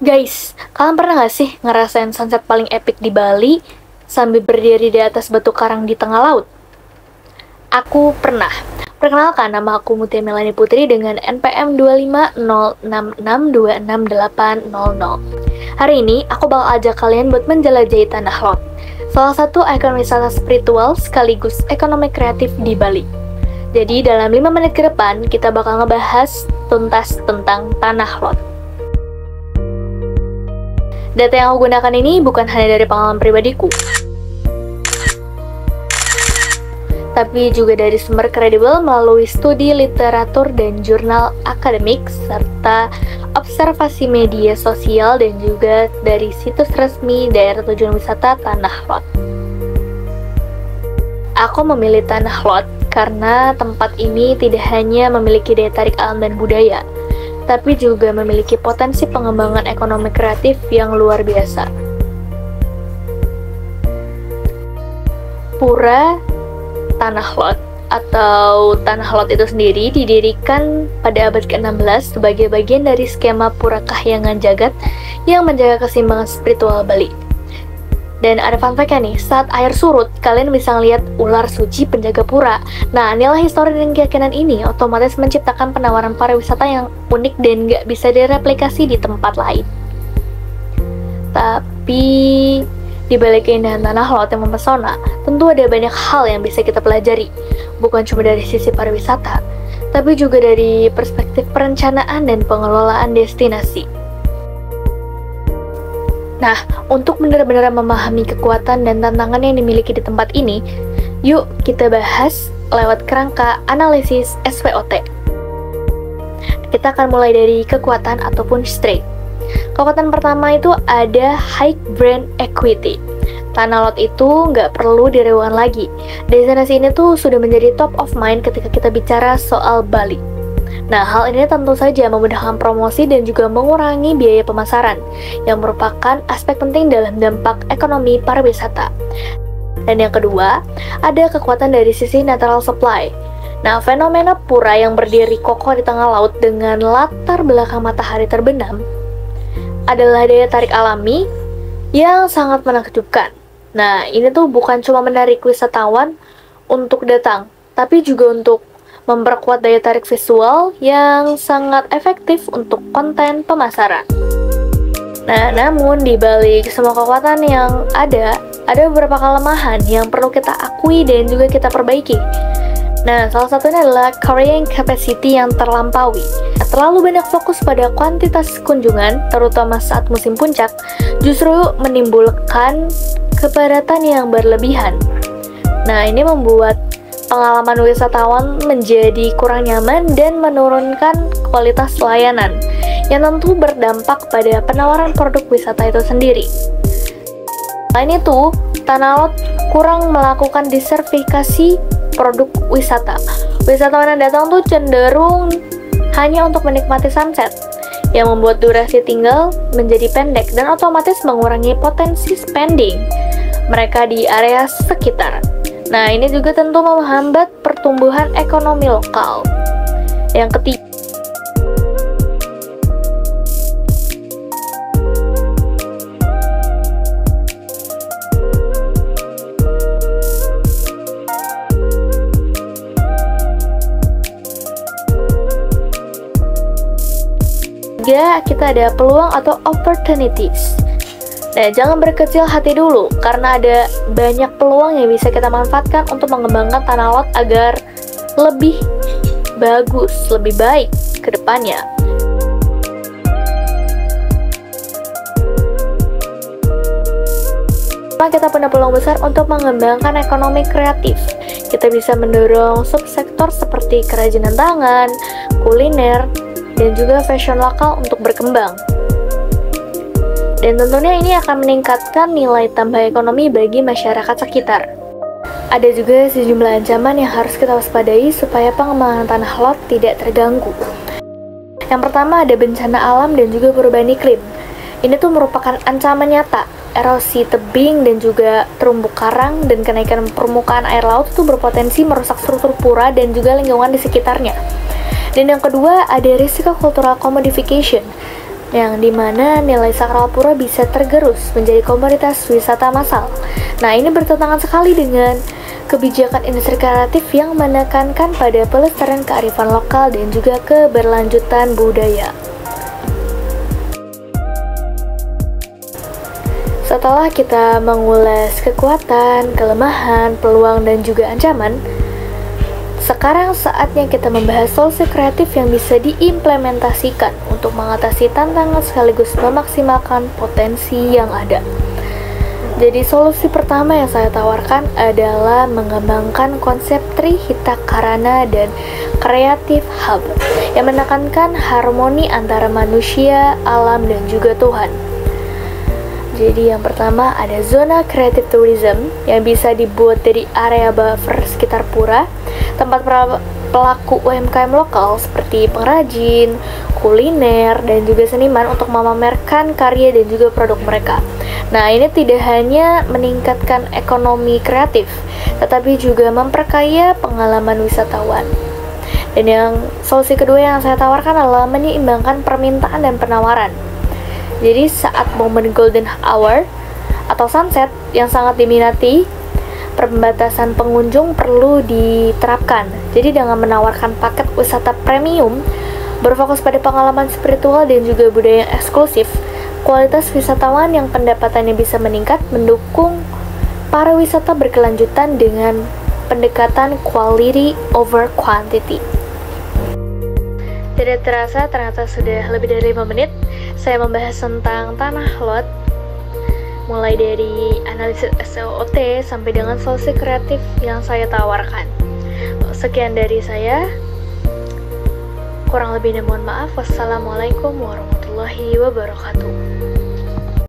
Guys, kalian pernah gak sih ngerasain sunset paling epic di Bali sambil berdiri di atas batu karang di tengah laut? Aku pernah. Perkenalkan, nama aku Mutia Melani Putri dengan NPM 25066268800. Hari ini, aku bakal ajak kalian buat menjelajahi Tanah Lot, salah satu ikon wisata spiritual sekaligus ekonomi kreatif di Bali. Jadi, dalam 5 menit ke depan, kita bakal ngebahas tuntas tentang Tanah Lot. Data yang aku gunakan ini bukan hanya dari pengalaman pribadiku, tapi juga dari sumber kredibel melalui studi literatur dan jurnal akademik, serta observasi media sosial dan juga dari situs resmi daerah tujuan wisata Tanah Lot. Aku memilih Tanah Lot karena tempat ini tidak hanya memiliki daya tarik alam dan budaya, tapi juga memiliki potensi pengembangan ekonomi kreatif yang luar biasa. Pura Tanah Lot atau Tanah Lot itu sendiri didirikan pada abad ke-16 sebagai bagian dari skema Pura Kahyangan Jagat yang menjaga keseimbangan spiritual Bali. Dan ada fun fact-nya nih, saat air surut, kalian bisa ngeliat ular suci penjaga pura. Nah, nilai histori dan keyakinan ini otomatis menciptakan penawaran pariwisata yang unik dan nggak bisa direplikasi di tempat lain. Tapi, di balik keindahan Tanah Lot yang mempesona, tentu ada banyak hal yang bisa kita pelajari. Bukan cuma dari sisi pariwisata, tapi juga dari perspektif perencanaan dan pengelolaan destinasi. Nah, untuk benar-benar memahami kekuatan dan tantangan yang dimiliki di tempat ini, yuk kita bahas lewat kerangka analisis SWOT. Kita akan mulai dari kekuatan ataupun strength. Kekuatan pertama itu ada high brand equity. Tanah Lot itu nggak perlu diragukan lagi. Destinasi ini tuh sudah menjadi top of mind ketika kita bicara soal Bali. Nah, hal ini tentu saja memudahkan promosi dan juga mengurangi biaya pemasaran, yang merupakan aspek penting dalam dampak ekonomi pariwisata. Dan yang kedua, ada kekuatan dari sisi natural supply. Nah, fenomena pura yang berdiri kokoh di tengah laut dengan latar belakang matahari terbenam adalah daya tarik alami yang sangat menakjubkan. Nah, ini tuh bukan cuma menarik wisatawan untuk datang, tapi juga untuk memperkuat daya tarik visual yang sangat efektif untuk konten pemasaran. Nah, namun di balik semua kekuatan yang ada beberapa kelemahan yang perlu kita akui dan juga kita perbaiki. Nah, salah satunya adalah carrying capacity yang terlampaui. Terlalu banyak fokus pada kuantitas kunjungan, terutama saat musim puncak, justru menimbulkan kepadatan yang berlebihan. Nah, ini membuat pengalaman wisatawan menjadi kurang nyaman dan menurunkan kualitas layanan, yang tentu berdampak pada penawaran produk wisata itu sendiri. Selain itu, Tanah Lot kurang melakukan diversifikasi produk wisata. Wisatawan yang datang tuh cenderung hanya untuk menikmati sunset, yang membuat durasi tinggal menjadi pendek dan otomatis mengurangi potensi spending mereka di area sekitar. Nah, ini juga tentu menghambat pertumbuhan ekonomi lokal. Yang ketiga, kita ada peluang atau opportunities. Nah, jangan berkecil hati dulu, karena ada banyak peluang yang bisa kita manfaatkan untuk mengembangkan Tanah Lot agar lebih bagus, lebih baik ke depannya. Kita punya peluang besar untuk mengembangkan ekonomi kreatif. Kita bisa mendorong subsektor seperti kerajinan tangan, kuliner, dan juga fashion lokal untuk berkembang. Dan tentunya ini akan meningkatkan nilai tambah ekonomi bagi masyarakat sekitar. Ada juga sejumlah ancaman yang harus kita waspadai supaya pengembangan Tanah Lot tidak terganggu. Yang pertama ada bencana alam dan juga perubahan iklim. Ini tuh merupakan ancaman nyata. Erosi tebing dan juga terumbu karang dan kenaikan permukaan air laut itu berpotensi merusak struktur pura dan juga lingkungan di sekitarnya. Dan yang kedua ada risiko cultural commodification. yang dimana nilai sakral pura bisa tergerus menjadi komoditas wisata massal. Nah, ini bertentangan sekali dengan kebijakan industri kreatif yang menekankan pada pelestarian kearifan lokal dan juga keberlanjutan budaya. Setelah kita mengulas kekuatan, kelemahan, peluang, dan juga ancaman, sekarang saatnya kita membahas solusi kreatif yang bisa diimplementasikan untuk mengatasi tantangan sekaligus memaksimalkan potensi yang ada. Jadi solusi pertama yang saya tawarkan adalah mengembangkan konsep Trihita Karana dan Creative Hub yang menekankan harmoni antara manusia, alam, dan juga Tuhan. Jadi yang pertama ada zona creative tourism yang bisa dibuat dari area buffer sekitar pura, tempat pelaku UMKM lokal seperti pengrajin, kuliner, dan juga seniman untuk memamerkan karya dan juga produk mereka. Nah, ini tidak hanya meningkatkan ekonomi kreatif, tetapi juga memperkaya pengalaman wisatawan. Dan yang solusi kedua yang saya tawarkan adalah menyeimbangkan permintaan dan penawaran. Jadi saat momen golden hour atau sunset yang sangat diminati, pembatasan pengunjung perlu diterapkan. Jadi dengan menawarkan paket wisata premium, berfokus pada pengalaman spiritual dan juga budaya yang eksklusif, kualitas wisatawan yang pendapatannya bisa meningkat mendukung para wisata berkelanjutan dengan pendekatan quality over quantity. Tidak terasa ternyata sudah lebih dari 5 menit saya membahas tentang tanah lot, mulai dari analisis SWOT sampai dengan solusi kreatif yang saya tawarkan. Sekian dari saya, kurang lebihnya mohon maaf. Wassalamualaikum warahmatullahi wabarakatuh.